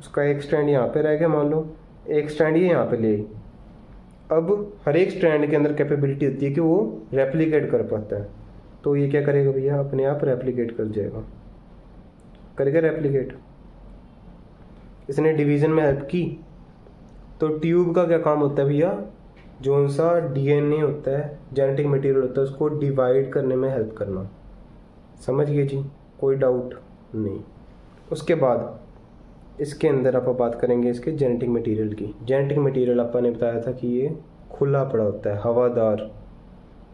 उसका एक स्ट्रैंड यहाँ पे रह गया, मान लो, एक स्ट्रैंड ये यहाँ पे ले आई। अब हर एक स्ट्रैंड के अंदर कैपेबिलिटी होती है कि वो रेप्लिकेट कर पाता है, तो ये क्या करेगा भैया? अपने आप रेप्लिकेट कर जाएगा, करेगा रेप्लिकेट। इसने डिवीज़न में हेल्प की। तो ट्यूब का क्या काम होता है भैया? जो सा डीएनए होता है, जेनेटिक मटेरियल होता है, उसको डिवाइड करने में हेल्प करना। समझ गए जी? कोई डाउट नहीं। उसके बाद इसके अंदर आप बात करेंगे इसके जेनेटिक मटेरियल की। जेनेटिक मटेरियल आपने ने बताया था कि ये खुला पड़ा होता है, हवादार,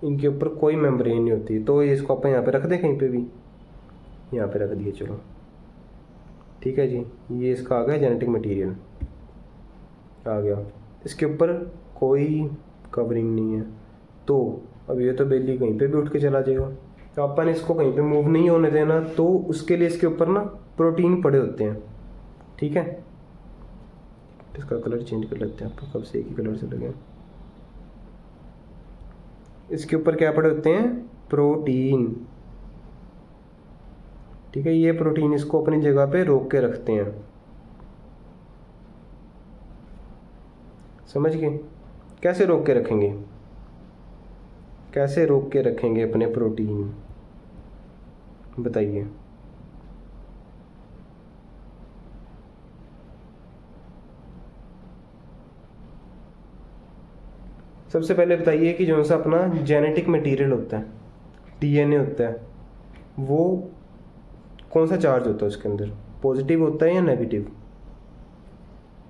इनके ऊपर कोई मेम्ब्रेन नहीं होती। तो ये इसको आप यहाँ पे रख दें, कहीं पे भी यहाँ पे रख दिए, चलो ठीक है जी। ये इसका आ गया जेनेटिक मटेरियल, आ गया। इसके ऊपर कोई कवरिंग नहीं है, तो अब ये तो बेली कहीं पे भी उठ के चला जाएगा। तो अपन इसको कहीं पे मूव नहीं होने देना, तो उसके लिए इसके ऊपर ना प्रोटीन पड़े होते हैं, ठीक है। इसका कलर चेंज कर लेते हैं, आपको कब से एक ही कलर से लगे। इसके ऊपर क्या पड़े होते हैं? प्रोटीन, ठीक है। ये प्रोटीन इसको अपनी जगह पे रोक के रखते हैं, समझ गए? कैसे रोक के रखेंगे? कैसे रोक के रखेंगे अपने प्रोटीन, बताइए। सबसे पहले बताइए कि जो सा अपना जेनेटिक मटेरियल होता है, डीएनए होता है, वो कौन सा चार्ज होता है उसके अंदर? पॉजिटिव होता है या नेगेटिव?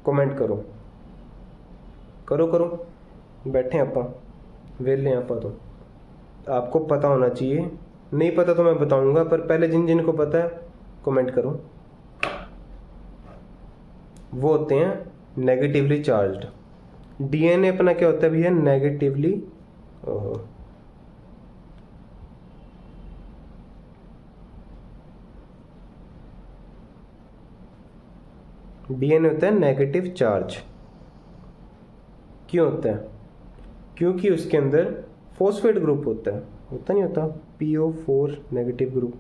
कमेंट करो, करो करो। बैठे आप वेले आप, तो आपको पता होना चाहिए। नहीं पता तो मैं बताऊंगा, पर पहले जिन जिन को पता है कमेंट करो। वो होते हैं नेगेटिवली चार्ज्ड। डीएनए अपना क्या होता है भैया? नेगेटिवली, ओहो, डीएनए होता है नेगेटिव चार्ज। क्यों होता है? क्योंकि उसके अंदर फॉस्फेट ग्रुप होता है, होता नहीं होता? PO4 negative group.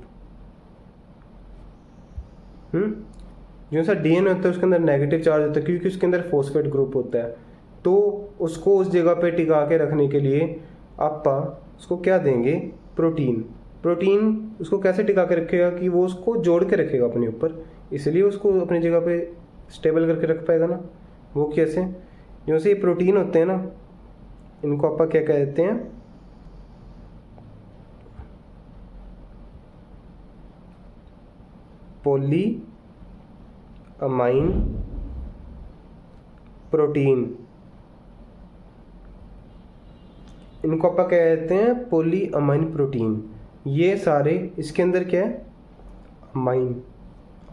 जो सा डीएनए होता है उसके अंदर नेगेटिव चार्ज होता है, क्योंकि उसके अंदर फॉस्फेट ग्रुप होता है। तो उसको उस जगह पे टिका के रखने के लिए आप उसको क्या देंगे? प्रोटीन। प्रोटीन उसको कैसे टिका के रखेगा? कि वो उसको जोड़ के रखेगा अपने ऊपर, इसलिए उसको अपनी जगह पे स्टेबल करके रख पाएगा ना। वो कैसे? जो से ये प्रोटीन होते हैं ना, इनको आप क्या कहते हैं? Poly amine protein. इनको आप क्या कहते हैं? Poly amine protein. ये सारे इसके अंदर क्या है? अमाइन।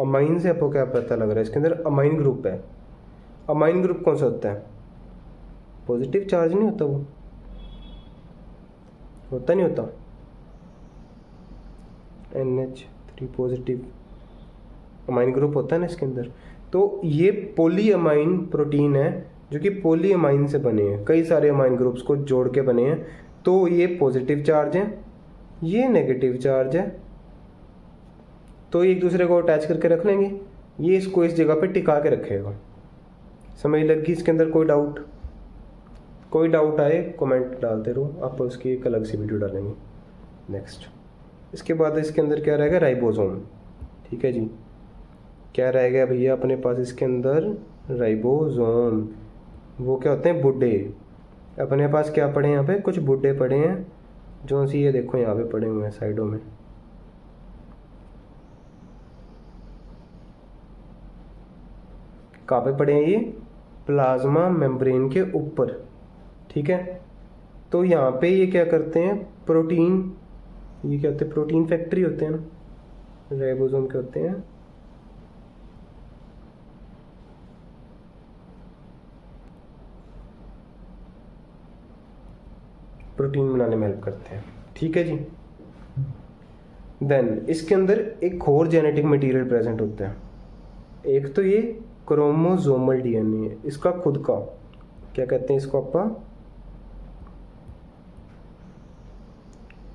अमाइन से आपको क्या पता लग रहा है? इसके अंदर अमाइन ग्रुप है। अमाइन ग्रुप कौन सा होता है? पॉजिटिव चार्ज नहीं होता, वो होता नहीं होता? NH3 पॉजिटिव अमाइन ग्रुप होता है ना इसके अंदर। तो ये पॉली अमाइन प्रोटीन है, जो कि पॉली अमाइन से बने हैं, कई सारे अमाइन ग्रुप्स को जोड़ के बने हैं। तो ये पॉजिटिव चार्ज है, ये नेगेटिव चार्ज है, तो एक दूसरे को अटैच करके रख लेंगे। ये इसको इस जगह पे टिका के रखेगा। समझ लग गई? इसके अंदर कोई डाउट? कोई डाउट आए कमेंट डालते रहो, आप उसकी एक अलग सी वीडियो डालेंगे। नेक्स्ट, इसके बाद इसके अंदर क्या रहेगा, राइबोसोम। ठीक है जी, क्या रह गया भैया अपने पास इसके अंदर, राइबोसोम। वो क्या होते हैं, बुड्ढे। अपने पास क्या पड़े हैं यहाँ पे, कुछ बुड्ढे पड़े हैं, जो सी ये देखो यहाँ पे पड़े हुए हैं साइडों में। कहाँ पे पड़े हैं ये, प्लाज्मा मेम्ब्रेन के ऊपर। ठीक है, तो यहाँ पे ये क्या करते हैं, प्रोटीन, ये क्या होते हैं, प्रोटीन फैक्ट्री होते हैं ना, राइबोसोम के होते हैं प्रोटीन बनाने में हेल्प करते हैं। ठीक है जी। देन इसके अंदर एक और जेनेटिक मटेरियल प्रेजेंट होता है। एक तो ये क्रोमोसोमल डीएनए है, इसका खुद का, क्या कहते हैं इसको आपका,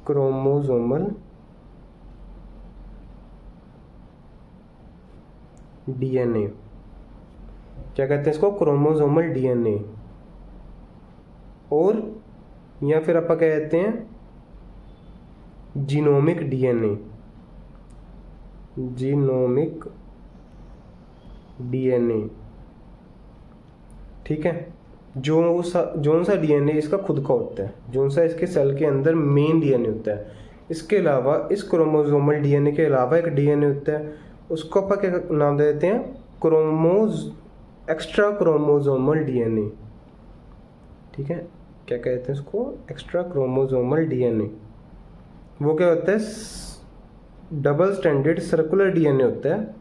क्रोमोसोमल डीएनए। क्या कहते हैं इसको, क्रोमोसोमल डीएनए। और या फिर आप क्या कहते हैं, जीनोमिक डीएनए, जीनोमिक डीएनए। ठीक है, जोन सा डीएनए इसका खुद का होता है, जोन सा इसके सेल के अंदर मेन डीएनए होता है। इसके अलावा इस क्रोमोसोमल डीएनए के अलावा एक डीएनए होता है, उसको अपन क्या नाम दे देते हैं, एक्स्ट्रा क्रोमोसोमल डीएनए। ठीक है, क्या कहते हैं इसको, एक्स्ट्रा क्रोमोसोमल डीएनए। वो क्या होता है, डबल स्टैंडर्ड सर्कुलर डीएनए होता है,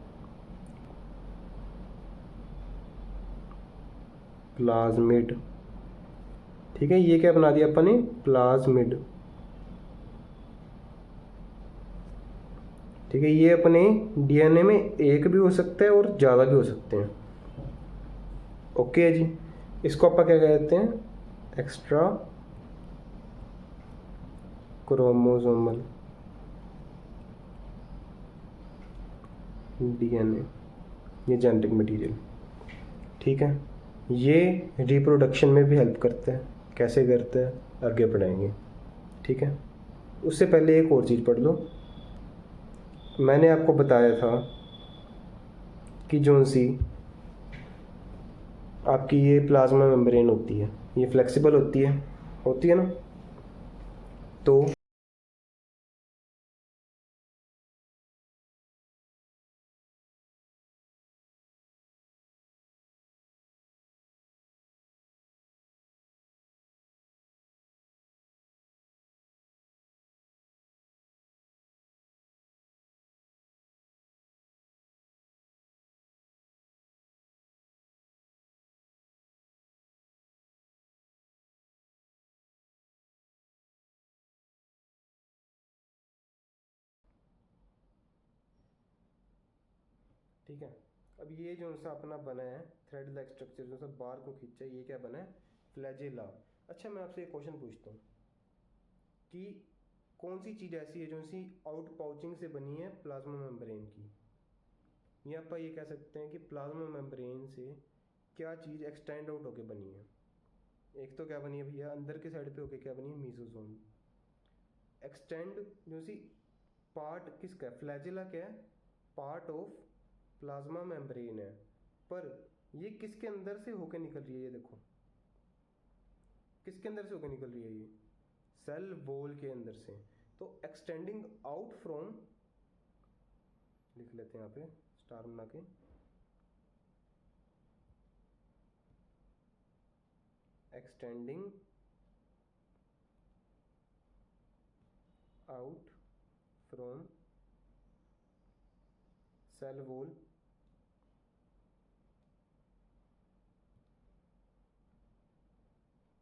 प्लाज्मिड। ठीक है, ये क्या बना दिया अपन ने, प्लाज्मिड। ठीक है, ये अपने डीएनए में एक भी हो सकता है और ज़्यादा भी हो सकते हैं। ओके है जी, इसको अपन क्या कहते हैं, एक्स्ट्रा क्रोमोसोमल डीएनए, ये जेनेटिक मटेरियल। ठीक है, ये रिप्रोडक्शन में भी हेल्प करता है, कैसे करता है आगे पढ़ाएंगे। ठीक है, उससे पहले एक और चीज़ पढ़ लो। मैंने आपको बताया था कि जोन सी आपकी ये प्लाज्मा मेम्ब्रेन होती है, ये फ्लेक्सिबल होती है ना, तो ठीक है। अब ये जो सा अपना बना है थ्रेड लाइक स्ट्रक्चर, जो सा बार को खींचा है, ये क्या बना है, फ्लैजेला। अच्छा, मैं आपसे एक क्वेश्चन पूछता हूँ कि कौन सी चीज़ ऐसी है जो सी आउट पाउचिंग से बनी है प्लाज्मा मेम्ब्रेन की, या आप ये कह सकते हैं कि प्लाज्मा मेम्ब्रेन से क्या चीज़ एक्सटेंड आउट होके बनी है। एक तो क्या बनी है भैया, अंदर के साइड पे होके क्या बनी है, मीसोसोम। एक्सटेंड जो सी पार्ट किसका है, फ्लैजिला क्या है, पार्ट ऑफ प्लाज्मा मेम्ब्रेन है, पर ये किसके अंदर से होके निकल रही है, ये देखो किसके अंदर से होके निकल रही है, ये सेल वॉल के अंदर से। तो एक्सटेंडिंग आउट फ्रॉम, लिख लेते हैं यहाँ पे स्टार बना के, extending out from cell wall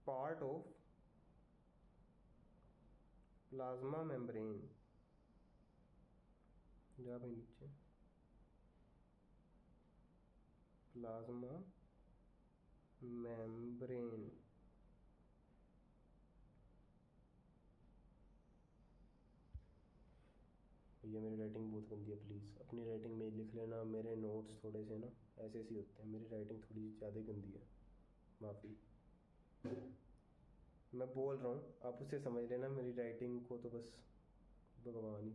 part of plasma membrane, जा भाई नीचे, प्लाज्मा मेम्ब्रेन। ये मेरी राइटिंग बहुत गंदी है, प्लीज़ अपनी राइटिंग में लिख लेना, मेरे नोट्स थोड़े से ना ऐसे ऐसे होते हैं, मेरी राइटिंग थोड़ी ज़्यादा गंदी है, माफ़ी। मैं बोल रहा हूँ, आप उससे समझ लेना, मेरी राइटिंग को तो बस भगवान ही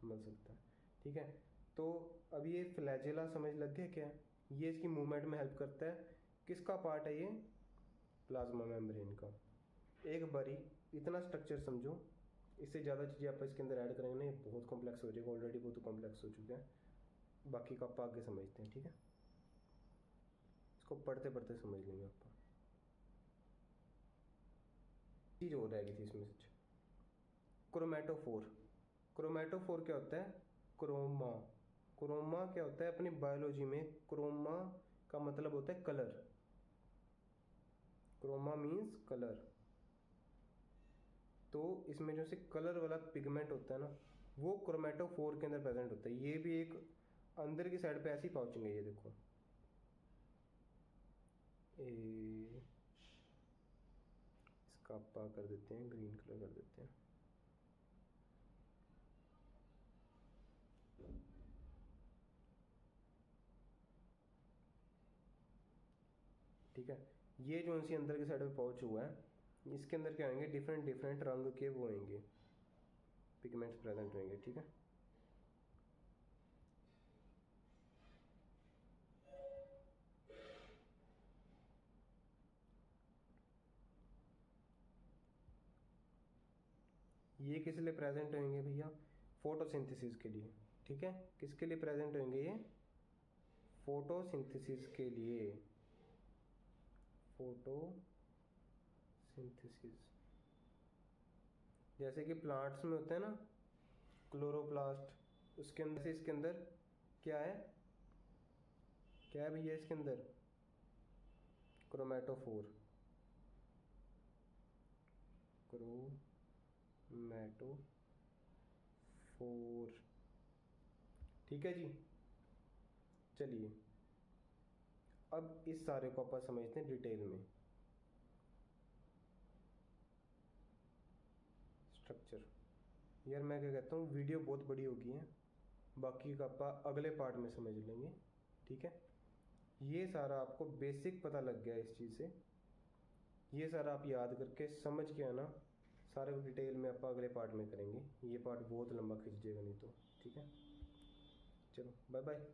समझ सकता है। ठीक है, तो अब ये फ्लैजेला समझ लग गया क्या? ये इसकी मूवमेंट में हेल्प करता है। किसका पार्ट है ये? प्लाज्मा मेम्ब्रेन का। एक बारी इतना स्ट्रक्चर समझो, इससे ज़्यादा चीज़ें आप इसके अंदर ऐड करेंगे ना, ये बहुत कॉम्प्लेक्स हो जाएगा, ऑलरेडी बहुत कॉम्प्लेक्स हो चुका है। बाकी का आप आगे समझते हैं, ठीक है? इसको पढ़ते पढ़ते समझ लेंगे आप। चीज़ हो रहेगी थी इसमें सच, क्रोमेटोफोर। क्रोमेटोफोर क्या होता है? क्रोमा। क्रोमा क्या होता है अपनी बायोलॉजी में? क्रोमा का मतलब होता है कलर। Chroma means colour. तो इसमें जो से कलर वाला पिगमेंट होता है ना, वो क्रोमेटोफोर के अंदर प्रेजेंट होता है। ये भी एक अंदर की साइड पे ऐसी पाउचिंग है, ये देखो। इसका अपा कर देते हैं, ग्रीन कलर कर देते हैं। ठीक है, ये जो सी अंदर की साइड में पाउच हुआ है, इसके अंदर क्या होंगे? डिफरेंट डिफरेंट रंग के वो होंगे, पिगमेंट्स प्रेजेंट होंगे। ठीक है, ये किस लिए प्रेजेंट होंगे भैया? फोटोसिंथेसिस के लिए। ठीक है, किसके लिए प्रेजेंट होंगे ये? फोटोसिंथेसिस के लिए। फोटोसिंथेसिस, जैसे कि प्लांट्स में होते हैं ना क्लोरोप्लास्ट, उसके अंदर से इसके अंदर क्या है? क्या है भैया इसके अंदर? क्रोमेटोफोर। क्रोमेटोफोर। ठीक है जी, चलिए अब इस सारे को अपन समझते हैं डिटेल में। स्ट्रक्चर, यार मैं क्या कहता हूँ, वीडियो बहुत बड़ी होगी है, बाकी का अपन अगले पार्ट में समझ लेंगे। ठीक है, ये सारा आपको बेसिक पता लग गया इस चीज़ से, ये सारा आप याद करके समझ के आना। सारे डिटेल में अपन अगले पार्ट में करेंगे, ये पार्ट बहुत लंबा खिंच जाएगा नहीं तो। ठीक है, चलो बाय बाय।